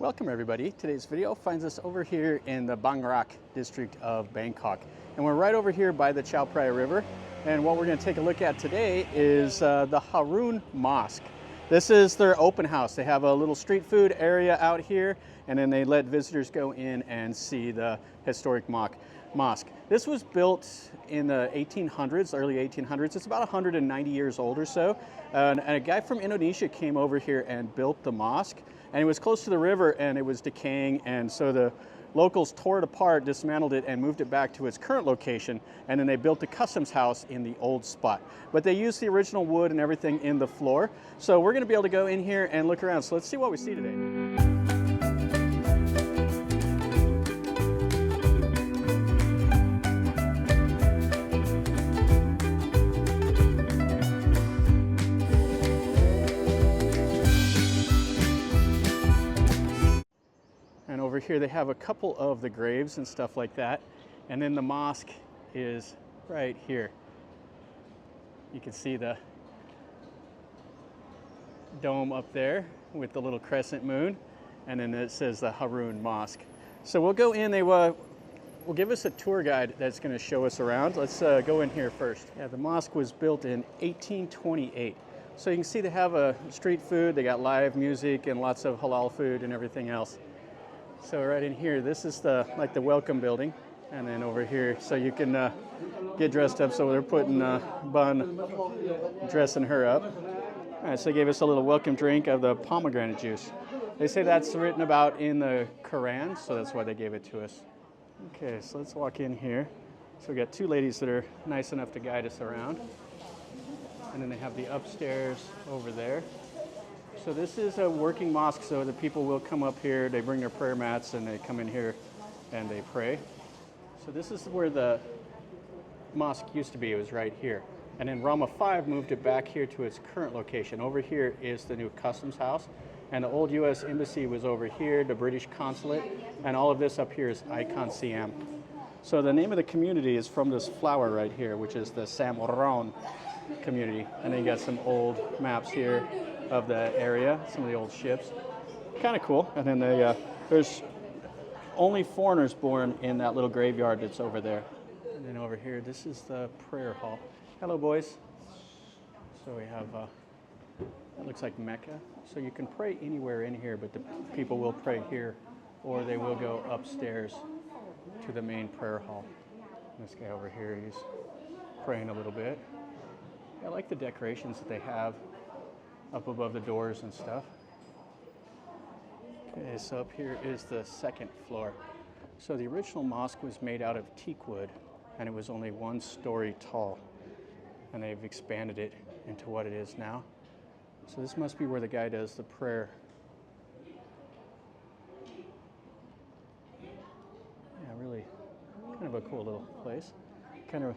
Welcome everybody. Today's video finds us over here in the Bangrak district of Bangkok. And we're right over here by the Chao Phraya River. And what we're going to take a look at today is the Haroon Mosque. This is their open house. They have a little street food area out here, and then they let visitors go in and see the historic mosque. This was built in the 1800s, early 1800s. It's about 190 years old or so. And a guy from Indonesia came over here and built the mosque. And it was close to the river and it was decaying, and so the locals tore it apart, dismantled it, and moved it back to its current location, and then they built the customs house in the old spot. But they used the original wood and everything in the floor. So we're going to be able to go in here and look around. So let's see what we see today. Over here they have a couple of the graves and stuff like that, and then the mosque is right here. You can see the dome up there with the little crescent moon, and then it says the Haroon Mosque. So we'll go in. They will give us a tour guide that's going to show us around. Let's go in here first. Yeah, the mosque was built in 1828. So you can see they have a street food. They got live music and lots of halal food and everything else. So right in here, this is the welcome building, and then over here, so you can get dressed up. So they're putting Bun, dressing her up. All right, so they gave us a little welcome drink of the pomegranate juice. They say that's written about in the Quran, so that's why they gave it to us. Okay, so let's walk in here. So we got two ladies that are nice enough to guide us around, and then they have the upstairs over there. So this is a working mosque, so the people will come up here, they bring their prayer mats, and they come in here and they pray. So this is where the mosque used to be. It was right here. And then Rama V moved it back here to its current location. Over here is the new customs house, and the old U.S. embassy was over here, the British consulate, and all of this up here is Icon Siam. So the name of the community is from this flower right here, which is the Samoron community. And then you got some old maps here of the area, some of the old ships. Kind of cool. And then there's only foreigners born in that little graveyard that's over there. And then over here, this is the prayer hall. Hello, boys. So we have, it looks like Mecca. So you can pray anywhere in here, but the people will pray here, or they will go upstairs to the main prayer hall. And this guy over here, he's praying a little bit. I like the decorations that they have up above the doors and stuff. Okay, so up here is the second floor. So the original mosque was made out of teak wood, and it was only 1 story tall. And they've expanded it into what it is now. So this must be where the guy does the prayer. Yeah, really kind of a cool little place. Kind of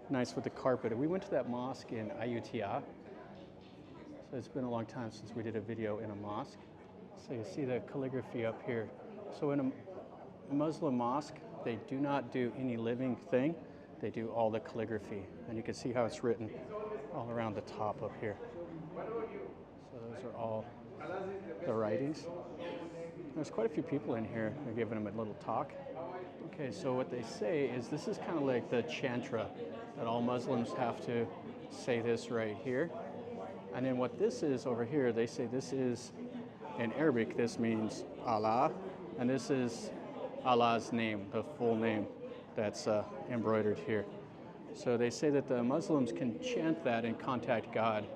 nice with the carpet. We went to that mosque in Ayutthaya. So it's been a long time since we did a video in a mosque. So you see the calligraphy up here. So in a Muslim mosque, they do not do any living thing. They do all the calligraphy. And you can see how it's written all around the top up here. So those are all the writings. There's quite a few people in here. They're giving them a little talk. Okay, so what they say is this is kind of like the chantra, that all Muslims have to say this right here. And then what this is over here, they say this is, in Arabic, this means Allah, and this is Allah's name, the full name that's embroidered here. So they say that the Muslims can chant that and contact God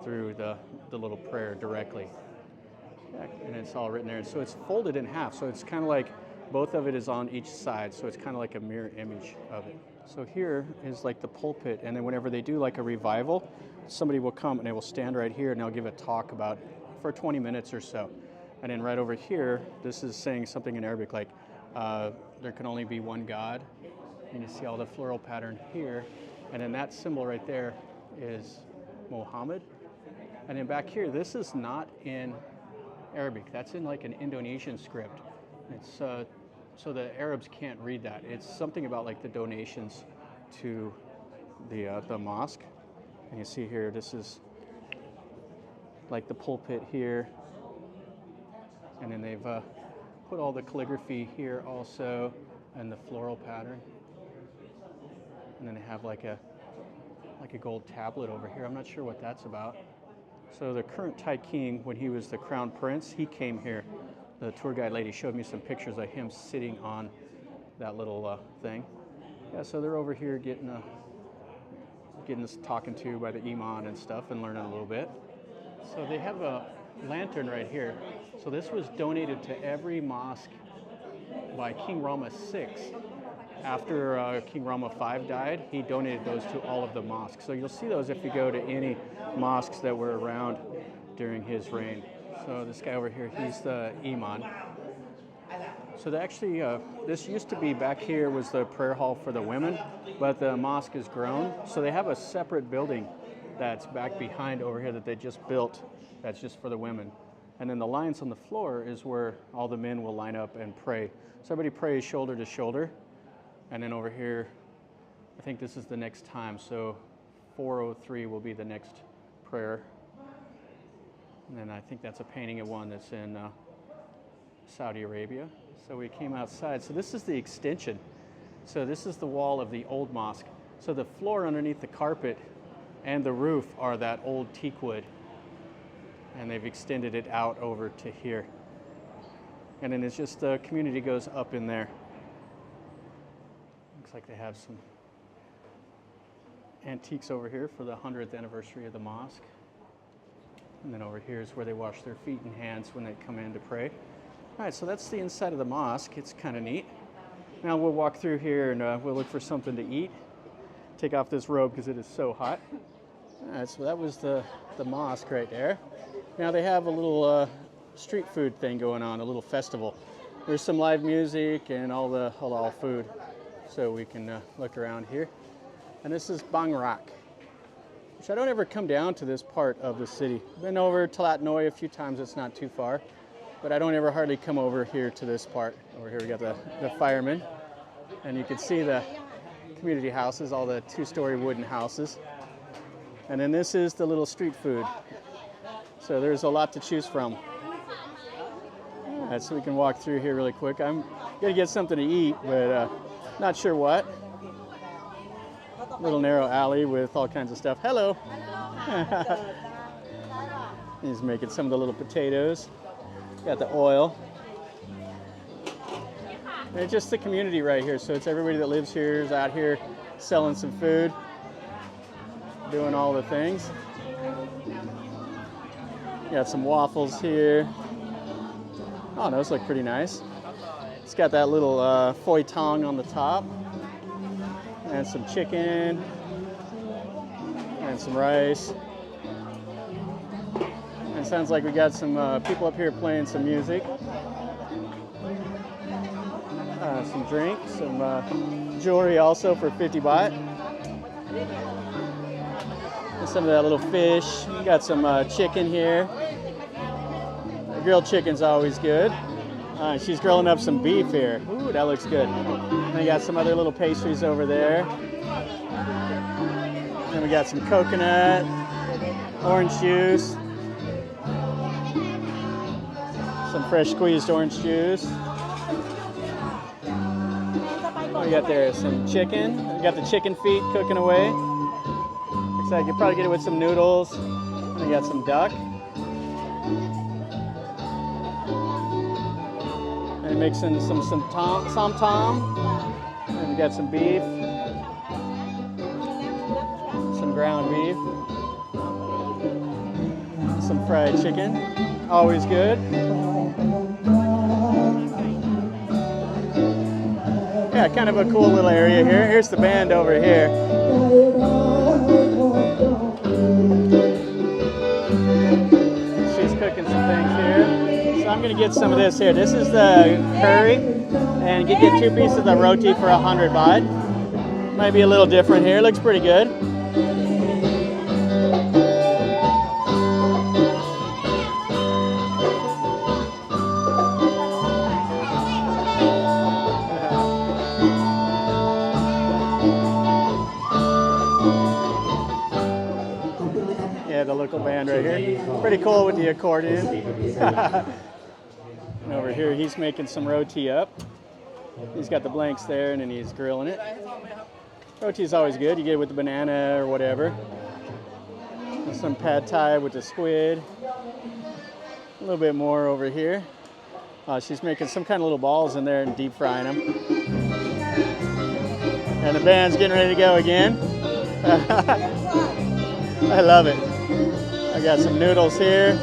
through the little prayer directly. And it's all written there. So it's folded in half, so it's kind of like both of it is on each side, so it's kind of like a mirror image of it. So here is like the pulpit, and then whenever they do like a revival, somebody will come and they will stand right here and they'll give a talk about for 20 minutes or so. And then right over here, this is saying something in Arabic like there can only be one God. And you see all the floral pattern here. And then that symbol right there is Muhammad. And then back here, this is not in Arabic. That's in like an Indonesian script. It's so the Arabs can't read that. It's something about like the donations to the mosque. And you see here, this is like the pulpit here. And then they've put all the calligraphy here also, and the floral pattern. And then they have like a gold tablet over here. I'm not sure what that's about. So the current Thai king, when he was the crown prince, he came here. The tour guide lady showed me some pictures of him sitting on that little thing. Yeah, so they're over here getting us talking to by the imam and stuff and learning a little bit. So they have a lantern right here. So this was donated to every mosque by King Rama VI. After King Rama V died, he donated those to all of the mosques. So you'll see those if you go to any mosques that were around during his reign. So this guy over here, he's the imam. So this used to be back here was the prayer hall for the women, but the mosque has grown. So they have a separate building that's back behind over here that they just built that's just for the women. And then the lines on the floor is where all the men will line up and pray. So everybody prays shoulder to shoulder. And then over here, I think this is the next time. So 403 will be the next prayer. And then I think that's a painting of one that's in Saudi Arabia. So we came outside. So this is the extension. So this is the wall of the old mosque. So the floor underneath the carpet and the roof are that old teak wood. And they've extended it out over to here. And then it's just the community goes up in there. Looks like they have some antiques over here for the 100th anniversary of the mosque. And then over here is where they wash their feet and hands when they come in to pray. All right, so that's the inside of the mosque. It's kind of neat. Now we'll walk through here and we'll look for something to eat. Take off this robe because it is so hot. All right, so that was the mosque right there. Now they have a little street food thing going on, a little festival. There's some live music and all the halal food. So we can look around here. And this is Bangrak, which I don't ever come down to this part of the city. Been over Talat Noi a few times, it's not too far. But I don't ever hardly come over here to this part. Over here we got the firemen. And you can see the community houses, all the two-story wooden houses. And then this is the little street food. So there's a lot to choose from. All right, so we can walk through here really quick. I'm gonna get something to eat, but not sure what. Little narrow alley with all kinds of stuff. Hello. He's making some of the little potatoes. Got the oil. And it's just the community right here. So it's everybody that lives here is out here selling some food, doing all the things. Got some waffles here. Oh, those look pretty nice. It's got that little foie tong on the top. And some chicken. And some rice. And it sounds like we got some people up here playing some music. Some drinks, some jewelry also for 50 baht. And some of that little fish. We got some chicken here. Grilled chicken's always good. She's grilling up some beef here. Ooh, that looks good. And we got some other little pastries over there. And we got some coconut, orange juice, some fresh squeezed orange juice. We got there some chicken. We got the chicken feet cooking away. Looks like you probably get it with some noodles. We got some duck. And mixing some tom. And we got some beef. Some ground beef. Some fried chicken. Always good. Yeah, kind of a cool little area here. Here's the band over here. She's cooking some things here. So I'm gonna get some of this here. This is the curry, and you get 2 pieces of the roti for 100 baht. Might be a little different here. Looks pretty good. The local band right here. Pretty cool with the accordion. here, he's making some roti up. He's got the blanks there, and then he's grilling it. Roti is always good. You get it with the banana or whatever. And some pad thai with the squid. A little bit more over here. She's making some kind of little balls in there and deep frying them. And the band's getting ready to go again. I love it. I got some noodles here.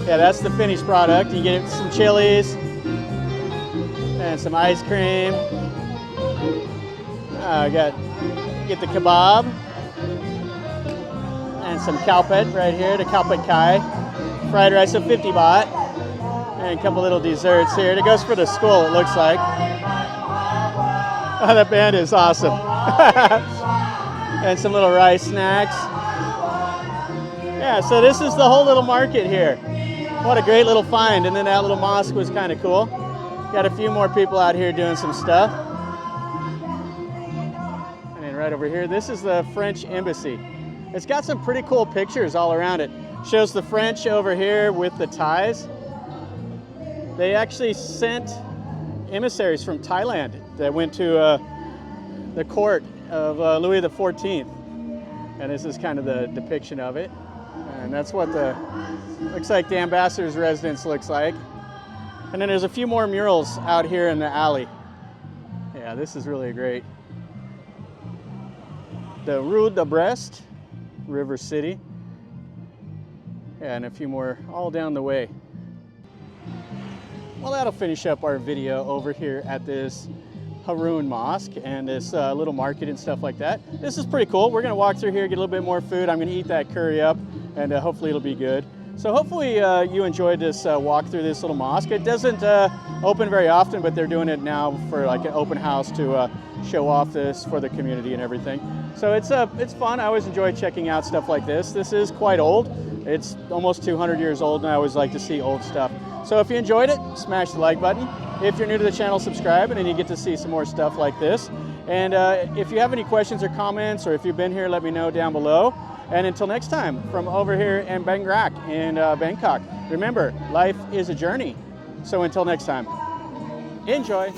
Yeah, that's the finished product. You get some chilies and some ice cream. Get the kebab and some kalpet right here, the kalpet kai. Fried rice of 50 baht. And a couple little desserts here. It goes for the school, it looks like. Oh, that band is awesome. And some little rice snacks. Yeah, so this is the whole little market here. What a great little find. And then that little mosque was kind of cool. Got a few more people out here doing some stuff. And then right over here, this is the French embassy. It's got some pretty cool pictures all around it. Shows the French over here with the Thais. They actually sent emissaries from Thailand that went to the court of Louis XIV. And this is kind of the depiction of it. And that's what looks like the ambassador's residence looks like. And then there's a few more murals out here in the alley. Yeah, this is really great. The Rue de Brest, River City. Yeah, and a few more all down the way. Well, that'll finish up our video over here at this Haroon Mosque and this little market and stuff like that. This is pretty cool. We're gonna walk through here, get a little bit more food. I'm gonna eat that curry up, and hopefully it'll be good. So hopefully you enjoyed this walk through this little mosque. It doesn't open very often, but they're doing it now for like an open house to show off this for the community and everything. So it's fun. I always enjoy checking out stuff like this. This is quite old. It's almost 200 years old, and I always like to see old stuff. So if you enjoyed it, smash the like button. If you're new to the channel, subscribe, and then you get to see some more stuff like this. And if you have any questions or comments, or if you've been here, let me know down below. And until next time, from over here in Bangrak in Bangkok, remember, life is a journey. So until next time, enjoy.